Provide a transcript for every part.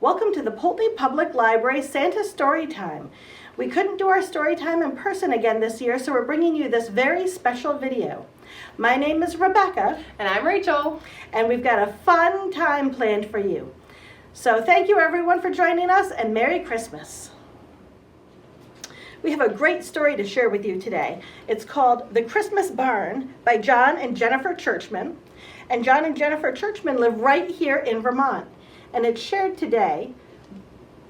Welcome to the Poultney Public Library Santa Story Time. We couldn't do our story time in person again this year, so we're bringing you this very special video. My name is Rebecca. And I'm Rachel. And we've got a fun time planned for you. So thank you everyone for joining us, and Merry Christmas. We have a great story to share with you today. It's called The Christmas Barn by John and Jennifer Churchman. And John and Jennifer Churchman live right here in Vermont. And it's shared today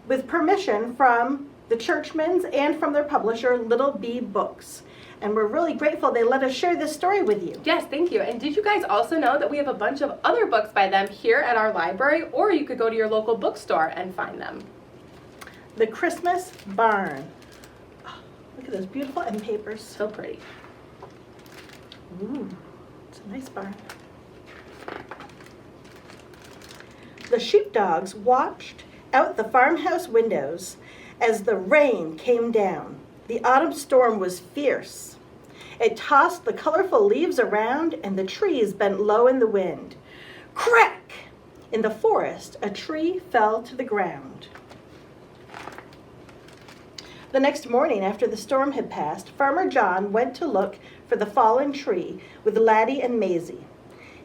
with permission from the Churchmans and from their publisher, Little Bee Books. And we're really grateful they let us share this story with you. Yes, thank you. And did you guys also know that we have a bunch of other books by them here at our library, or you could go to your local bookstore and find them. The Christmas Barn. Oh, look at those beautiful end papers. So pretty. Ooh, it's a nice barn. The sheepdogs watched out the farmhouse windows as the rain came down. The autumn storm was fierce. It tossed the colorful leaves around, and the trees bent low in the wind. Crack! In the forest, a tree fell to the ground. The next morning, after the storm had passed, Farmer John went to look for the fallen tree with Laddie and Maisie.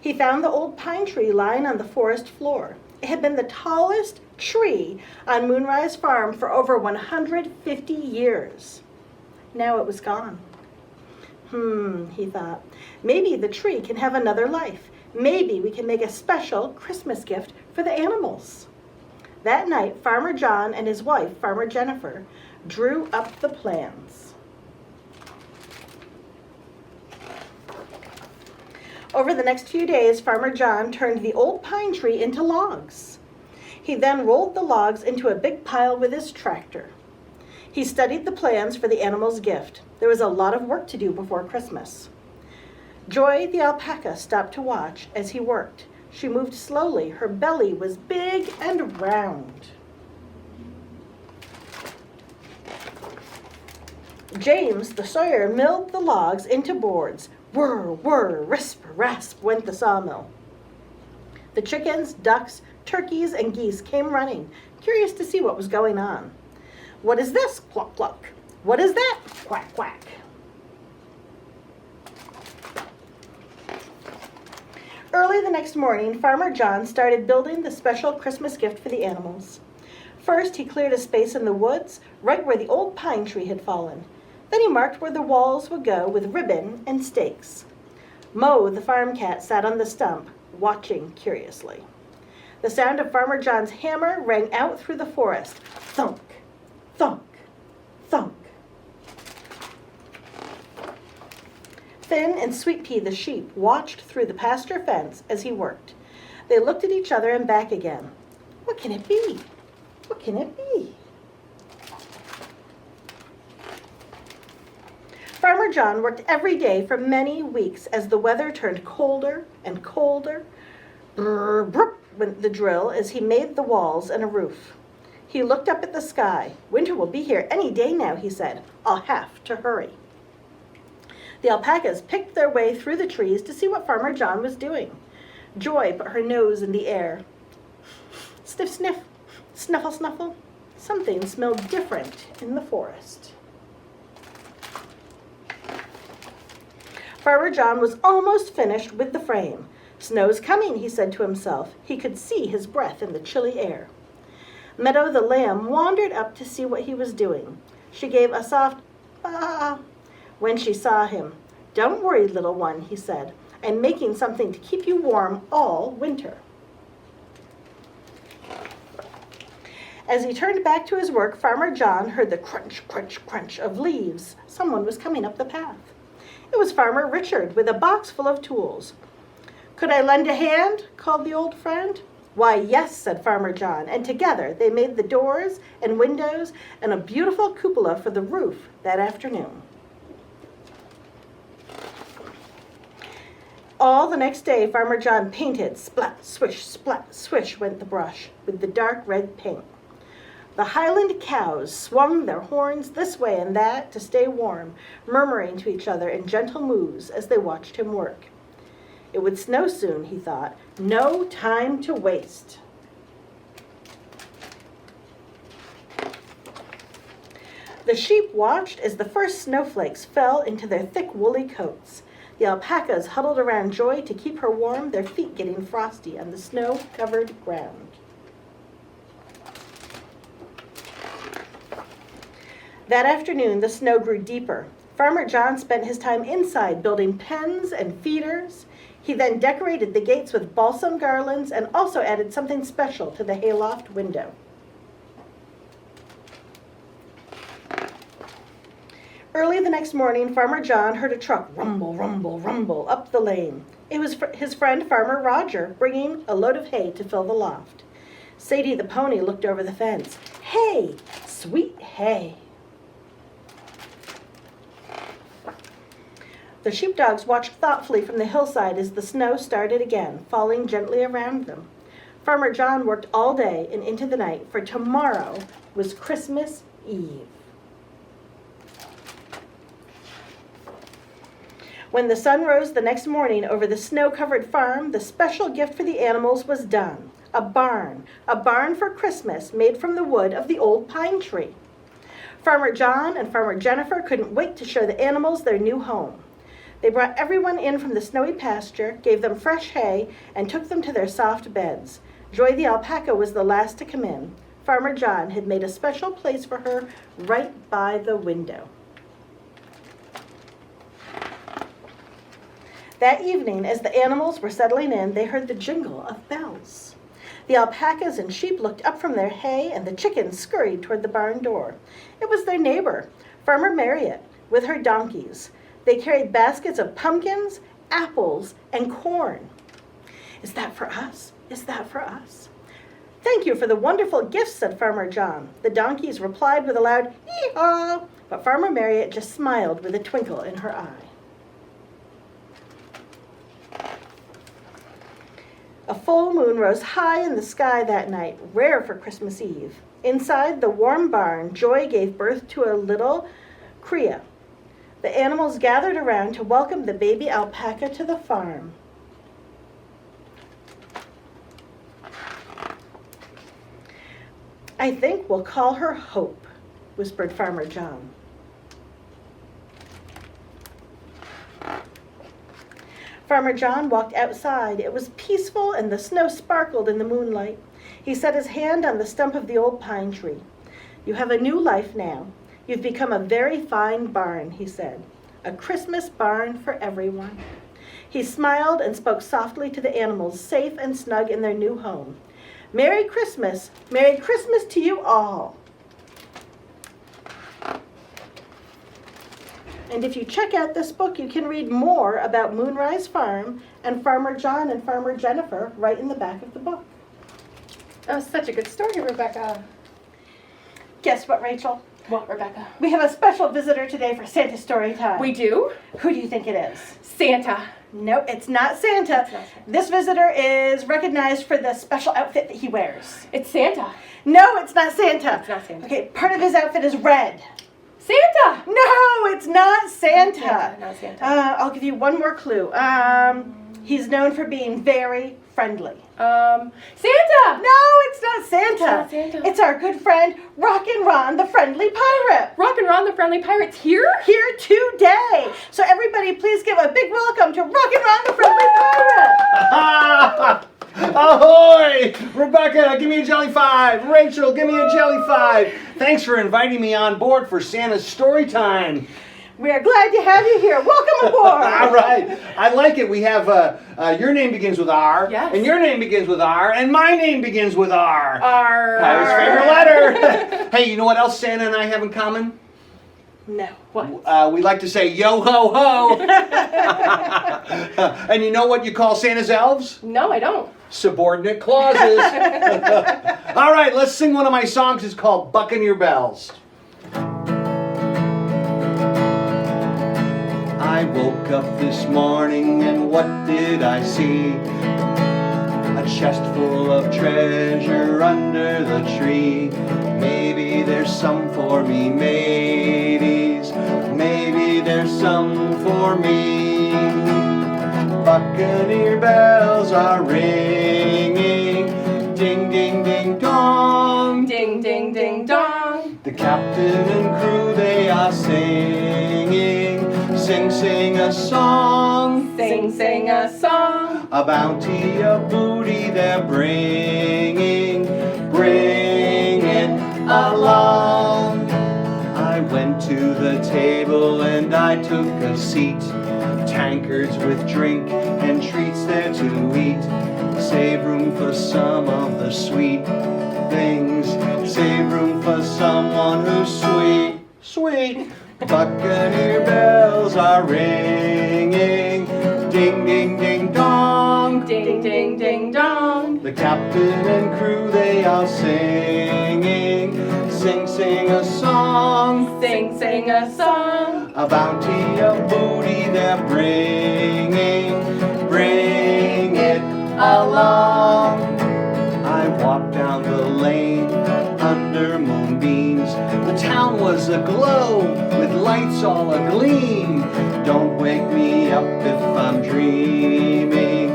He found the old pine tree lying on the forest floor. It had been the tallest tree on Moonrise Farm for over 150 years. Now it was gone. He thought, maybe the tree can have another life. Maybe we can make a special Christmas gift for the animals. That night, Farmer John and his wife, Farmer Jennifer, drew up the plans. Over the next few days, Farmer John turned the old pine tree into logs. He then rolled the logs into a big pile with his tractor. He studied the plans for the animals' gift. There was a lot of work to do before Christmas. Joy, the alpaca, stopped to watch as he worked. She moved slowly. Her belly was big and round. James, the sawyer, milled the logs into boards. Whir, whir, risp, rasp went the sawmill. The chickens, ducks, turkeys, and geese came running, curious to see what was going on. What is this? Cluck, cluck. What is that? Quack, quack. Early the next morning, Farmer John started building the special Christmas gift for the animals. First, he cleared a space in the woods, right where the old pine tree had fallen. Then he marked where the walls would go with ribbon and stakes. Mo, the farm cat, sat on the stump, watching curiously. The sound of Farmer John's hammer rang out through the forest. Thunk, thunk, thunk. Finn and Sweet Pea, the sheep, watched through the pasture fence as he worked. They looked at each other and back again. What can it be? What can it be? Farmer John worked every day for many weeks as the weather turned colder and colder. Brr, brr, went the drill as he made the walls and a roof. He looked up at the sky. Winter will be here any day now, he said. I'll have to hurry. The alpacas picked their way through the trees to see what Farmer John was doing. Joy put her nose in the air. Sniff, sniff, snuffle, snuffle. Something smelled different in the forest. Farmer John was almost finished with the frame. Snow's coming, he said to himself. He could see his breath in the chilly air. Meadow the lamb wandered up to see what he was doing. She gave a soft "ah" when she saw him. Don't worry, little one, he said. I'm making something to keep you warm all winter. As he turned back to his work, Farmer John heard the crunch, crunch, crunch of leaves. Someone was coming up the path. It was Farmer Richard with a box full of tools. Could I lend a hand? Called the old friend. Why, yes, said Farmer John, and together they made the doors and windows and a beautiful cupola for the roof that afternoon. All the next day, Farmer John painted. Splat, swish, splat, swish went the brush with the dark red paint. The Highland cows swung their horns this way and that to stay warm, murmuring to each other in gentle moos as they watched him work. It would snow soon, he thought. No time to waste. The sheep watched as the first snowflakes fell into their thick woolly coats. The alpacas huddled around Joy to keep her warm, their feet getting frosty on the snow-covered ground. That afternoon, the snow grew deeper. Farmer John spent his time inside building pens and feeders. He then decorated the gates with balsam garlands and also added something special to the hayloft window. Early the next morning, Farmer John heard a truck rumble, rumble, rumble up the lane. It was his friend Farmer Roger bringing a load of hay to fill the loft. Sadie the pony looked over the fence. Hay! Sweet hay! The sheepdogs watched thoughtfully from the hillside as the snow started again, falling gently around them. Farmer John worked all day and into the night, for tomorrow was Christmas Eve. When the sun rose the next morning over the snow-covered farm, the special gift for the animals was done. A barn for Christmas made from the wood of the old pine tree. Farmer John and Farmer Jennifer couldn't wait to show the animals their new home. They brought everyone in from the snowy pasture, gave them fresh hay, and took them to their soft beds. Joy the alpaca was the last to come in. Farmer John had made a special place for her right by the window. That evening, as the animals were settling in, they heard the jingle of bells. The alpacas and sheep looked up from their hay, and the chickens scurried toward the barn door. It was their neighbor, Farmer Marriott, with her donkeys. They carried baskets of pumpkins, apples, and corn. Is that for us? Is that for us? Thank you for the wonderful gifts, said Farmer John. The donkeys replied with a loud hee-haw, but Farmer Marriott just smiled with a twinkle in her eye. A full moon rose high in the sky that night, rare for Christmas Eve. Inside the warm barn, Joy gave birth to a little cria. The animals gathered around to welcome the baby alpaca to the farm. I think we'll call her Hope, whispered Farmer John. Farmer John walked outside. It was peaceful and the snow sparkled in the moonlight. He set his hand on the stump of the old pine tree. You have a new life now. You've become a very fine barn, he said. A Christmas barn for everyone. He smiled and spoke softly to the animals, safe and snug in their new home. Merry Christmas to you all. And if you check out this book, you can read more about Moonrise Farm and Farmer John and Farmer Jennifer right in the back of the book. That was such a good story, Rebecca. Guess what, Rachel? What, Rebecca? We have a special visitor today for Santa Story Time. We do? Who do you think it is? Santa. No, it's not Santa. It's not Santa. This visitor is recognized for the special outfit that he wears. It's Santa. No, it's not Santa. It's not Santa. Okay, part of his outfit is red. Santa! No, it's not Santa. Not Santa. I'll give you one more clue. He's known for being very friendly. Santa! No, it's not Santa. It's not Santa. It's our good friend, Rockin' Ron, the friendly pirate. Rockin' Ron, the friendly pirate's here? Here today. So everybody, please give a big welcome to Rockin' Ron, the friendly pirate. Ahoy! Rebecca, give me a jelly 5. Rachel, give me a jelly 5. Thanks for inviting me on board for Santa's story time. We are glad to have you here. Welcome aboard. All right. I like it. We have your name begins with R. Yes. And your name begins with R. And my name begins with R. R. His favorite letter. Hey, you know what else Santa and I have in common? No. What? We like to say yo ho ho. And you know what you call Santa's elves? No, I don't. Subordinate clauses. All right, let's sing one of my songs. It's called Buccaneer Bells. I woke up this morning and what did I see? A chest full of treasure under the tree. Maybe there's some for me, mateys. Maybe there's some for me. Buccaneer bells are ringing. Ding, ding, ding, dong. Ding, ding, ding, dong. The captain and crew, they are singing. Sing, sing a song. Sing, sing a song. A bounty of booty they're bringing. Bring it along. I went to the table and I took a seat. Tankards with drink and treats there to eat. Save room for some of the sweet things. Save room for someone who's sweet, sweet. Buccaneer bells are ringing. Ding, ding, ding, dong. Ding, ding, ding, dong. The captain and crew, they are singing. Sing, sing a song. Sing, sing a song. A bounty of booty they're bringing. Bring it along. I walked down the lane under moonbeams. The town was aglow with lights all agleam. Don't wake me up if I'm dreaming.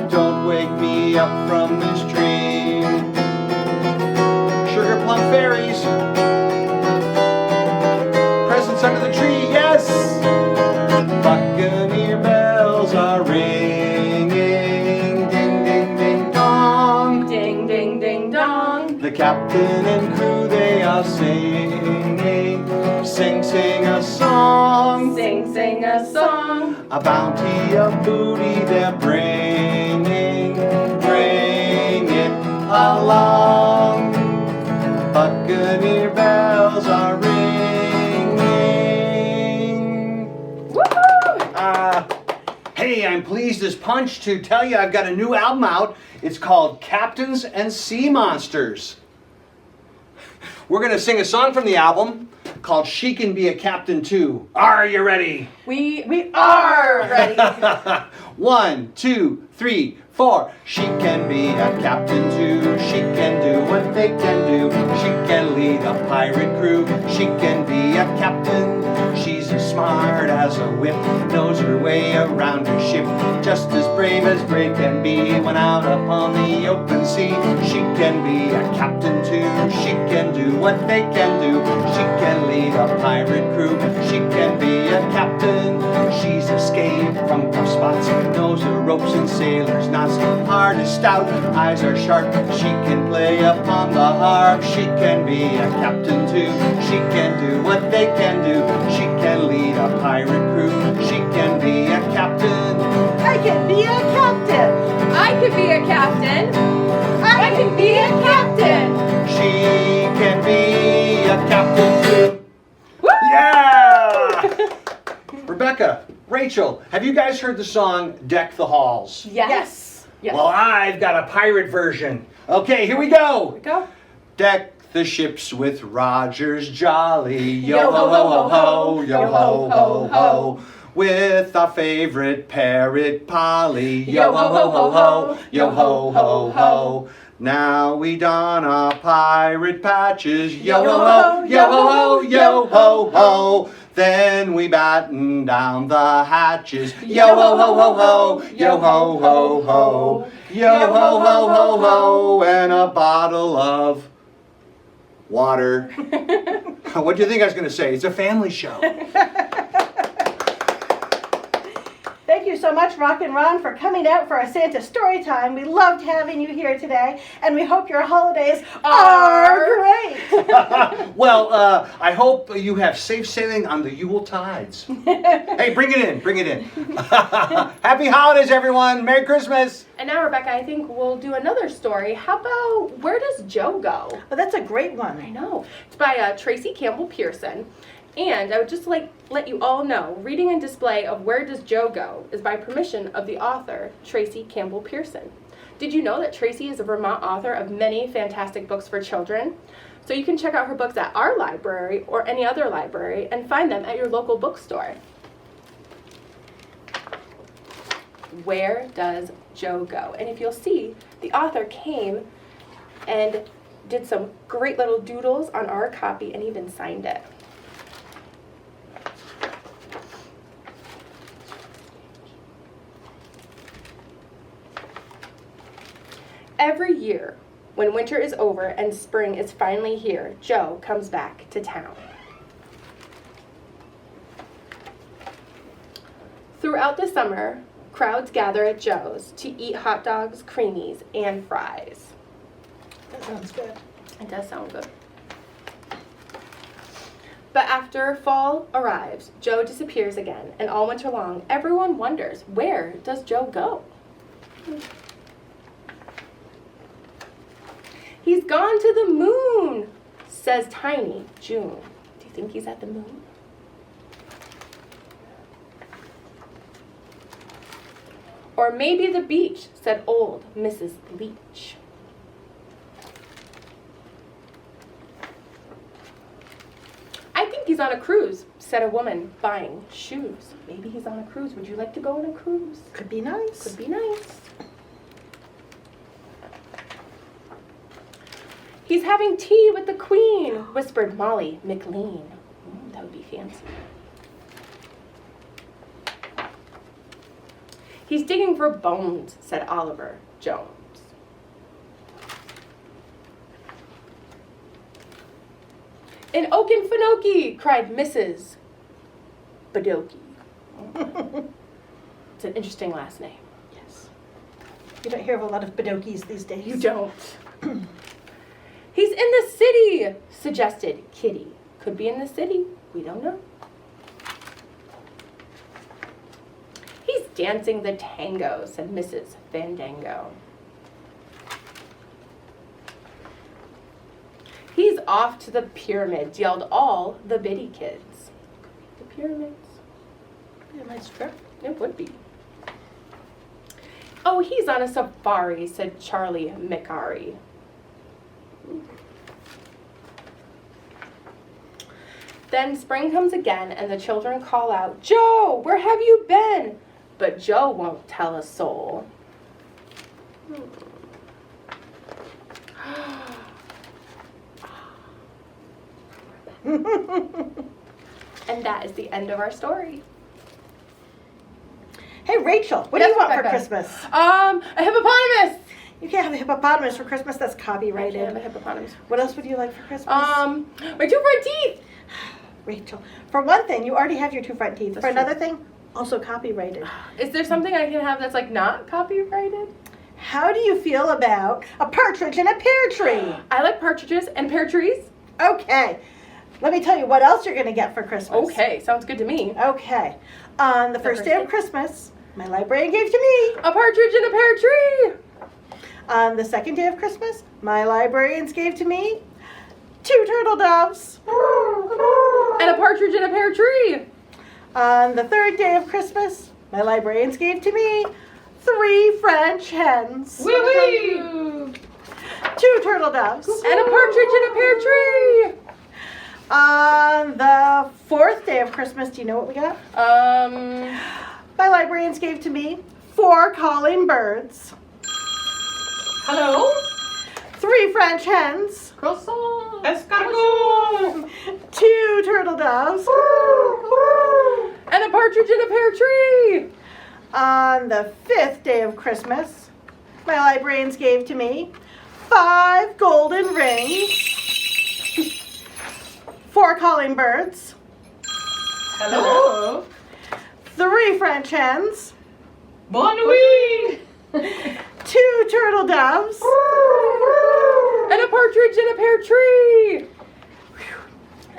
Don't wake me up from this dream. Sugar plum fairies. Presents under the tree, yes. Buccaneer bells are ringing. Ding, ding, ding, dong. Ding, ding, ding, dong. The captain and crew, they are singing. Sing, sing a song. Sing, sing a song. A bounty of booty they're bringing. Bring it along. Buccaneer bells are ringing. Woohoo! Hey, I'm pleased as punch to tell you I've got a new album out. It's called Captains and Sea Monsters. We're going to sing a song from the album called She Can Be a Captain Too. Are you ready? We are ready. 1, 2, 3, 4. She can be a captain too. She can do what they can do. She can lead a pirate crew. She can be a captain. She's as smart as a whip, knows her way around her ship. Just as brave can be when out upon the open sea. She can be a captain too. She can do what they can do. She can lead a pirate crew. She can be a captain. She's escaped from tough spots, knows her ropes and sailor's knots. Heart is stout, eyes are sharp. She can play upon the harp. She can be a captain too. She can do what they can do. She can lead a pirate crew. She can be a captain. I can be a captain. I could be a captain. I can be a captain. She can be a captain too. Woo! Yeah! Rebecca, Rachel, have you guys heard the song Deck the Halls? Yes. Yes. Well, I've got a pirate version. Okay, here we go. Go. Deck the ships with Rogers jolly. Yo ho ho ho ho, yo ho ho ho. With our favorite parrot Polly. Yo ho ho ho ho, yo ho ho ho. Now we don our pirate patches. Yo ho ho, yo ho ho, yo ho ho. Then we batten down the hatches. Yo ho ho ho ho, yo ho ho ho. Yo ho ho ho ho, and a bottle of water. What do you think I was going to say? It's a family show. Thank you so much, Rock and Ron, for coming out for our Santa story time. We loved having you here today, and we hope your holidays are great. Well, I hope you have safe sailing on the Yule tides. Hey, bring it in, bring it in. Happy holidays, everyone. Merry Christmas. And now, Rebecca, I think we'll do another story. How about Where Does Joe Go? Oh, that's a great one. I know. It's by Tracy Campbell Pearson. And I would just like let you all know, reading and display of Where Does Joe Go is by permission of the author, Tracy Campbell Pearson. Did you know that Tracy is a Vermont author of many fantastic books for children? So you can check out her books at our library or any other library and find them at your local bookstore. Where Does Joe Go? And if you'll see, the author came and did some great little doodles on our copy and even signed it. Every year, when winter is over and spring is finally here, Joe comes back to town. Throughout the summer, crowds gather at Joe's to eat hot dogs, creamies, and fries. That sounds good. It does sound good. But after fall arrives, Joe disappears again, and all winter long, everyone wonders, where does Joe go? He's gone to the moon, says Tiny June. Do you think he's at the moon? Or maybe the beach, said old Mrs. Leach. I think he's on a cruise, said a woman buying shoes. Maybe he's on a cruise. Would you like to go on a cruise? Could be nice. Could be nice. He's having tea with the Queen, whispered Molly McLean. That would be fancy. He's digging for bones, said Oliver Jones. An Okefenokee, cried Mrs. Badoki. It's an interesting last name. Yes. You don't hear of a lot of Badokis these days. You don't. He's in the city, suggested Kitty. Could be in the city. We don't know. He's dancing the tango, said Mrs. Fandango. He's off to the pyramids, yelled all the Biddy kids. The pyramids. Be a nice trip. It would be. Oh, he's on a safari, said Charlie McCary. Then spring comes again, and the children call out, Joe, where have you been? But Joe won't tell a soul. And that is the end of our story. Hey, Rachel, what do you want for Becca? Christmas? A hippopotamus. You can't have a hippopotamus for Christmas. That's I copyrighted. can't have a hippopotamus. What else would you like for Christmas? My 2 front teeth. Rachel, for one thing, you already have your 2 front teeth. That's For true. another thing, also copyrighted. Is there something I can have that's like not copyrighted? How do you feel about a partridge in a pear tree? I like partridges and pear trees. Okay. Let me tell you what else you're going to get for Christmas. Okay, sounds good to me. Okay. On the first day of Christmas, my librarian gave to me. A partridge in a pear tree. On the second day of Christmas, my librarians gave to me 2 turtle doves. And a partridge in a pear tree. On the third day of Christmas, my librarians gave to me 3 French hens. Wee wee. 2 turtle doves. And a partridge in a pear tree. On the fourth day of Christmas, do you know what we got? My librarians gave to me 4 calling birds. Hello. 3 French hens. Croissant. Escargot. 2 turtle doves. And a partridge in a pear tree. On the 5th day of Christmas, my librarians gave to me 5 golden rings. 4 calling birds. Hello. 3 French hens. Bonne nuit. 2 turtle doves. And a partridge in a pear tree.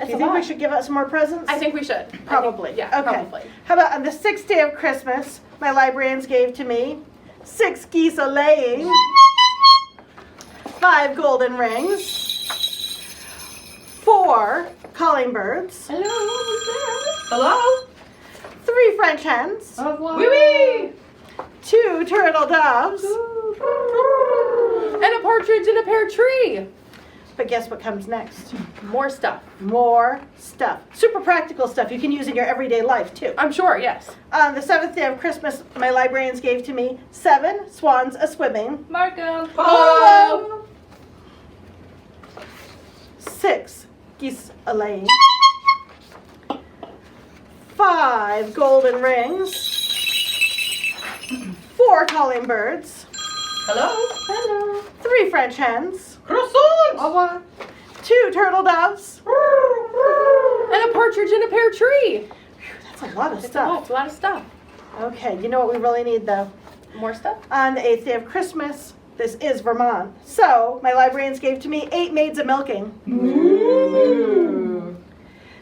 Do you think we should give out some more presents? I think we should. Probably. Yeah, Okay. probably. How about on the 6th day of Christmas, my librarians gave to me 6 geese a laying, 5 golden rings, 4 calling birds, Hello, who's there? Hello? 3 French hens, Au revoir. Oui, oui. 2 turtle doves. And a partridge in a pear tree. But guess what comes next? More stuff. More stuff. Super practical stuff you can use in your everyday life too. I'm sure, yes. On the 7th day of Christmas, my librarians gave to me 7 swans a swimming, Marco. Polo. 6 geese a laying, 5 golden rings, 4 calling birds, Hello. Hello. 3 French hens, Croissant. Au revoir. 2 turtle doves. And a partridge in a pear tree. That's a lot of It's stuff. a lot of stuff. Okay, you know what we really need though? More stuff? On the 8th day of Christmas, this is Vermont. So, my librarians gave to me 8 maids a milking. Ooh.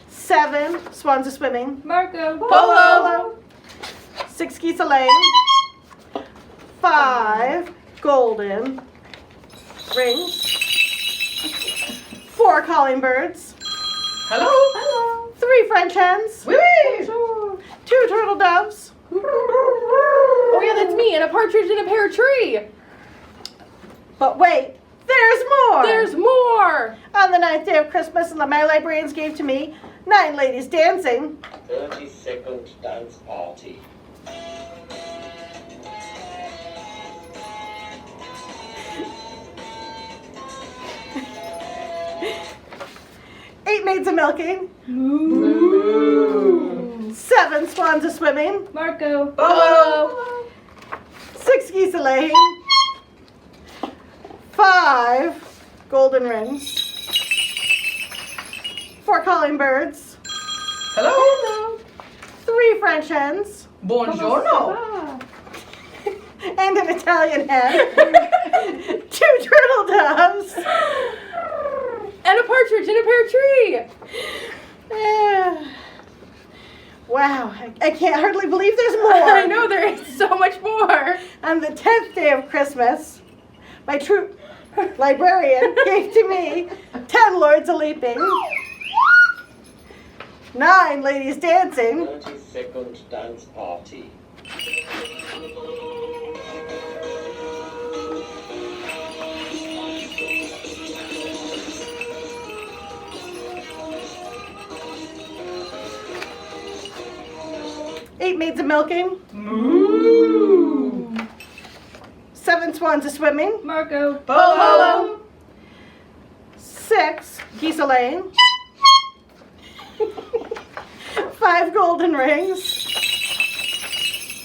7 swans a swimming. Marco Polo. 6 geese a laying. 5 golden rings. 4 calling birds. Hello. 3 French hens. Wee. 2 turtle doves. Oh yeah, that's me, and a partridge in a pear tree. But wait, there's more! There's more! On the 9th day of Christmas, my librarians gave to me 9 ladies dancing. 30-second dance party. Eight maids a milking. Ooh. 7 swans a swimming. Marco Polo. 6 geese a laying. 5 golden rings. 4 calling birds. Hello. 3 French hens. Buongiorno. And an Italian hen. 2 turtle doves. And a partridge in a pear tree. Wow, I can't hardly believe there's more. I know, there is so much more. On the 10th day of Christmas, my true librarian gave to me 10 lords a leaping, 9 ladies dancing, 30-second dance party. Eight maids a milking, Ooh. 7 swans a swimming, Marco Polo. 6 geese a laying, 5 golden rings,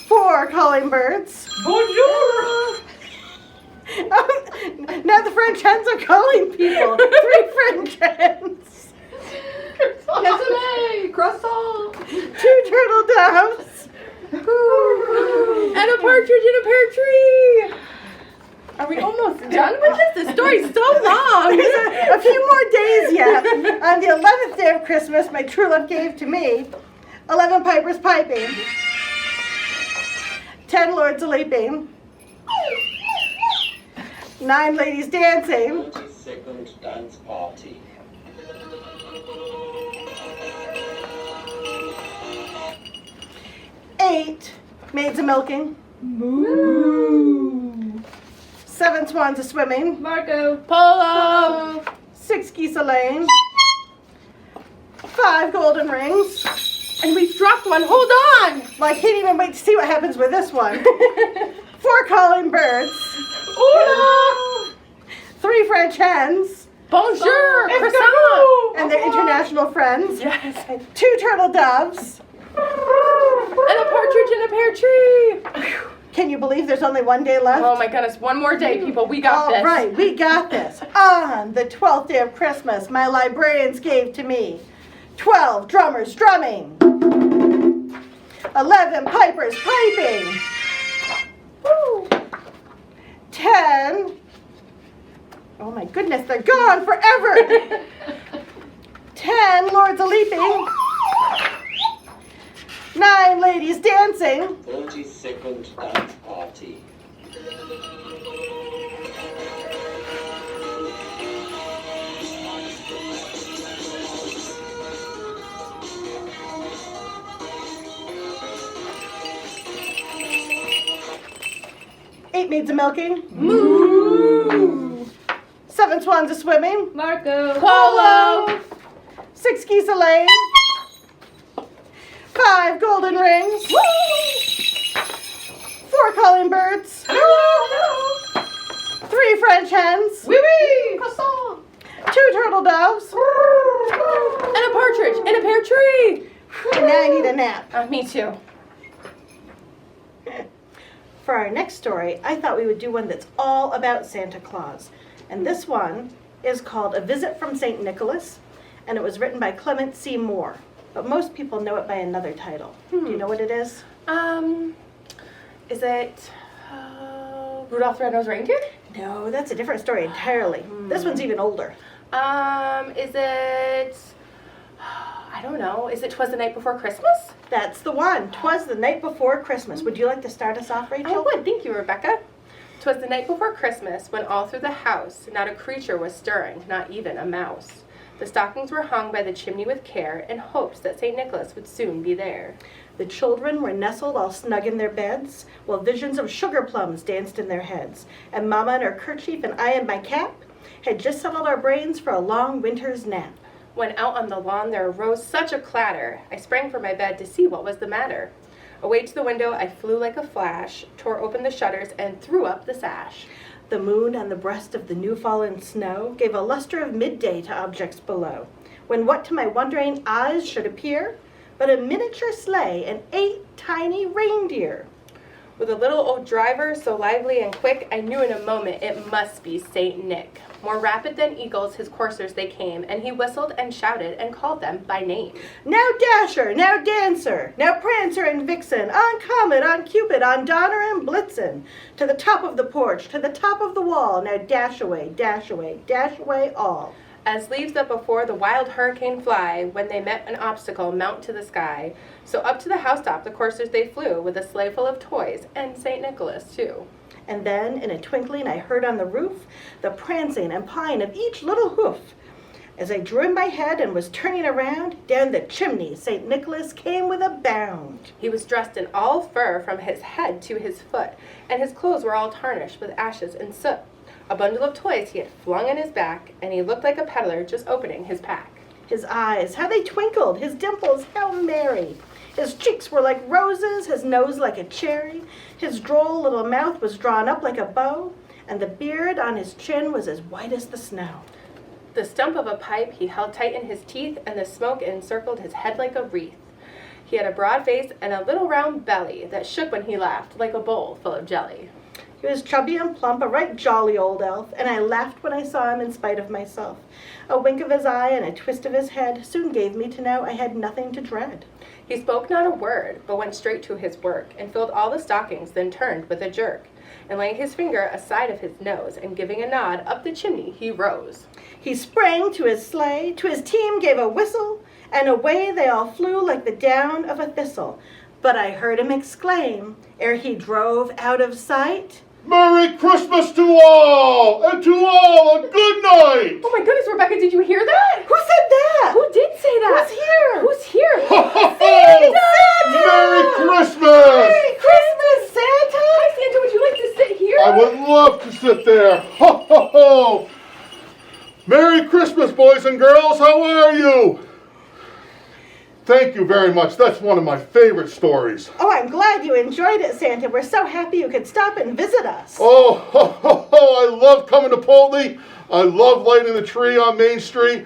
4 calling birds. Bonjour. Now the French hens are calling people. 3 French hens. Désolé. Croissant. 2 turtle doves. And a partridge in a pear tree. Are we almost done with this? The story's so long. There's a few more days yet. On the 11th day of Christmas, my true love gave to me 11 pipers piping, 10 lords a leaping, 9 ladies dancing, 30-second dance party. Eight maids a milking, Moo. 7 swans a swimming, Marco Polo. 6 geese a laying, 5 golden rings. And we've dropped one. Hold on. Well, I can't even wait to see what happens with this one. 4 calling birds, Hola. 3 French hens, Bonjour. Croissant. and their international friends, Yes. 2 turtle doves. And a partridge in a pear tree. Can you believe there's only 1 day left? Oh my goodness. One more day, people. We got All this. right, we got this. On the 12th day of Christmas, my librarians gave to me 12 drummers drumming, 11 pipers piping, 10, oh my goodness, they're gone forever, 10 lords a leaping, 9 ladies dancing, 30-second dance party. Eight maids a milking, Moo. 7 swans a swimming, Marco Polo. 6 geese a laying, 5 golden rings, 4 calling birds, 3 French hens, Wee wee. Croissant. 2 turtle doves, And a partridge in a pear tree. and now I need a nap. Me too. For our next story, I thought we would do one that's all about Santa Claus. And this one is called A Visit from St. Nicholas, and it was written by Clement C. Moore. But most people know it by another title. Do you know what it is? Is it Rudolph the Red-Nosed Reindeer? No, that's a different story entirely. This one's even older. Is it, I don't know, is it 'Twas the Night Before Christmas? That's the one. 'Twas the Night Before Christmas. Would you like to start us off, Rachel? I would, thank you, Rebecca. 'Twas the night before Christmas, when all through the house not a creature was stirring, not even a mouse. The stockings were hung by the chimney with care, in hopes that St. Nicholas would soon be there. The children were nestled all snug in their beds, while visions of sugar plums danced in their heads. And Mama in her kerchief and I in my cap had just settled our brains for a long winter's nap. When out on the lawn there arose such a clatter, I sprang from my bed to see what was the matter. Away to the window I flew like a flash, tore open the shutters, and threw up the sash. The moon on the breast of the new-fallen snow gave a luster of midday to objects below, when what to my wondering eyes should appear but a miniature sleigh and 8 tiny reindeer. With a little old driver so lively and quick, I knew in a moment it must be Saint Nick. More rapid than eagles his coursers they came, and he whistled and shouted and called them by name. Now Dasher, now Dancer, now Prancer and Vixen, on Comet, on Cupid, on Donner and Blitzen, to the top of the porch, to the top of the wall, now dash away, dash away, dash away all. As leaves that before the wild hurricane fly, when they met an obstacle, mount to the sky. So up to the housetop the coursers they flew, with a sleigh full of toys, and St. Nicholas too. And then, in a twinkling, I heard on the roof the prancing and pawing of each little hoof. As I drew in my head and was turning around, down the chimney St. Nicholas came with a bound. He was dressed in all fur from his head to his foot, and his clothes were all tarnished with ashes and soot. A bundle of toys he had flung on his back, and he looked like a peddler just opening his pack. His eyes, how they twinkled, his dimples, how merry. His cheeks were like roses, his nose like a cherry. His droll little mouth was drawn up like a bow, and the beard on his chin was as white as the snow. The stump of a pipe he held tight in his teeth, and the smoke encircled his head like a wreath. He had a broad face and a little round belly that shook when he laughed, like a bowl full of jelly. He was chubby and plump, a right jolly old elf, and I laughed when I saw him in spite of myself. A wink of his eye and a twist of his head soon gave me to know I had nothing to dread. He spoke not a word, but went straight to his work, and filled all the stockings, then turned with a jerk, and laying his finger aside of his nose, and giving a nod, up the chimney he rose. He sprang to his sleigh, to his team gave a whistle, and away they all flew like the down of a thistle. But I heard him exclaim, ere he drove out of sight, Merry Christmas to all, and to all a good night! Oh my goodness, Rebecca, did you hear that? Who said that? Who did say that? Who's here? Who's here? Ho, ho, ho! Merry Christmas! Merry Christmas, Santa! Hi, Santa, would you like to sit here? I would love to sit there. Ho, ho, ho! Merry Christmas, boys and girls. How are you? Thank you very much. That's one of my favorite stories. Oh, I'm glad you enjoyed it, Santa. We're so happy you could stop and visit us. Oh, ho, ho, ho! I love coming to Poultney. I love lighting the tree on Main Street.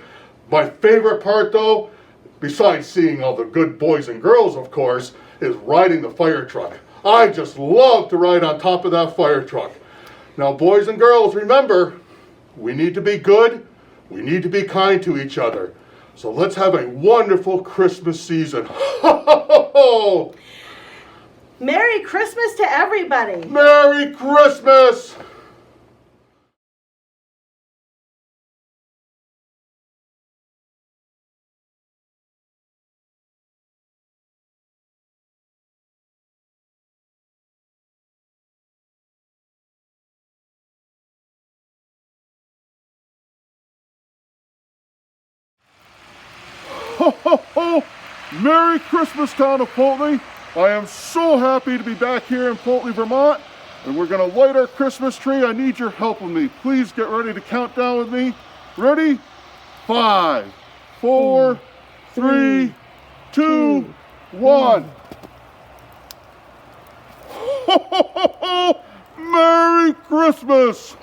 My favorite part, though, besides seeing all the good boys and girls, of course, is riding the fire truck. I just love to ride on top of that fire truck. Now, boys and girls, remember, we need to be good. We need to be kind to each other. So let's have a wonderful Christmas season. Ho, ho, ho, ho! Merry Christmas to everybody. Merry Christmas! Ho, ho, ho! Merry Christmas, town of Poultney. I am so happy to be back here in Poultney, Vermont, and we're going to light our Christmas tree. I need your help with me. Please get ready to count down with me. Ready? 5, 4, 3, 2, 1. Ho, ho, ho, ho! Merry Christmas!